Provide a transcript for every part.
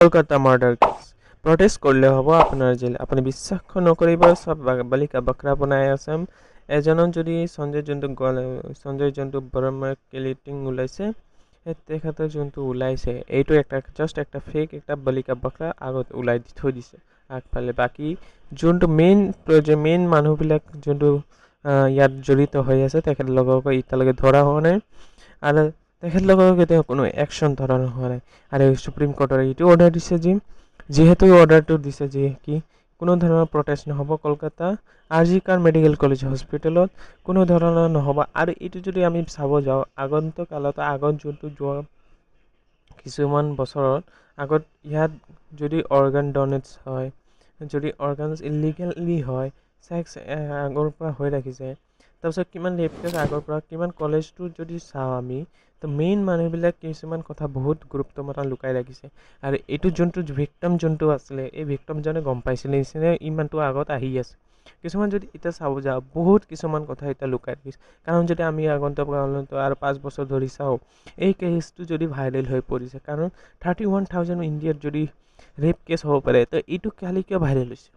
Kolkata murder case প্ৰটেস্ট কৰলে হ'ব আপোনাৰ gel আপুনি বিশ্বাস নকৰিব সব বালিকা বকৰা বনাই আছে এজনৰ যদি সঞ্জয় যোনটো বৰ্মাৰ কিলিটিং ওলাইছে তেখেতৰ যোনটো ওলাইছে এইটো একটা জাষ্ট একটা ফেক একটা বালিকা বকৰা আগত ওলাই দি থৈ দিছে আগফালে বাকি যোনটো মেইন মানুহবিলাক যোনটো ইয়াত জড়িত হৈ আছে তেখেতলোকক এতিয়ালৈকে ধৰা হোৱা নাই আৰু তেখেতলোকক এতিয়া কোনো একশ্যন ধৰা হোৱা নাই আৰু সুপ্ৰিম কোৰ্টৰ এইটো অৰ্ডাৰ দিছে যিহেতু অৰ্ডাৰটো দিছে যে কি কোনো ধৰণৰ প্ৰটেষ্ট নহ'ব কলকাতা আৰজিকাৰ মেডিকেল কলেজ হস্পিটেলত কোনো ধৰণৰ নহ'ব আৰু এইটো যদি আমি চাব যাওঁ আগন্তুক কালত আগত যোনটো যোৱা কিছুমান বছৰত আগত ইয়াত যদি অৰ্গান ডনেটছ হয় যদি অৰ্গানছ ইলিগেলি হয় ছেক্স আগৰ পৰা হৈ ৰাখিছে তাৰপিছত কিমান ৰেপ কেছ আগৰ পৰা কিমান কলেজটো যদি চাওঁ আমি তো মেইন মানুহবিলাক কিছুমান কথা বহুত গুৰুত্বমতা লুকাই ৰাখিছে আৰু এইটো যোনটো ভিক্টিম যোনটো আছিলে এই ভিক্টিমজনে গম পাইছিলে নিচিনা ইমানটো আগত আহি আছে কিছুমান যদি এতিয়া চাব যাওঁ বহুত কিছুমান কথা এতিয়া লুকাই ৰাখিছে কাৰণ যদি আমি আগন্তুক আৰু 5 বছৰ ধৰি চাওঁ এই কেছটো যদি ভাইৰেল হৈ পৰিছে কাৰণ 31,000 ইণ্ডিয়াত যদি ৰেপ কেছ হ'ব পাৰে তো এইটো খালি কিয় ভাইৰেল হৈছে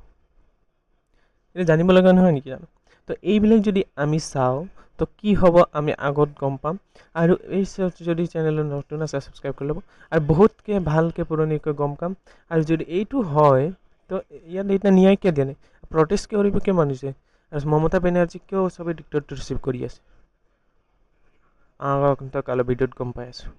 এটা জানিব লগা নহয় নেকি জানো তো এইবিলাক যদি আমি চাওঁ তো কি হ'ব আমি আগত গম পাম আৰু এই যদি চেনেলত নতুন আছে ছাবস্ক্ৰাইব কৰি ল'ব আৰু বহুতকে ভালকে পুৰণিকৈ গম পাম আৰু যদি এইটো হয় তো ইয়াত এতিয়া ন্যায় কিয় দিয়া নাই প্ৰটেষ্ট কৰিব কিয় মানিছে আৰু মমতা বেনাৰ্জী কিয় চবেই ডিক্টেটৰশ্বিপ কৰি আছে আগন্তুক কালৰ ভিডিঅ'ত গম পাই আছোঁ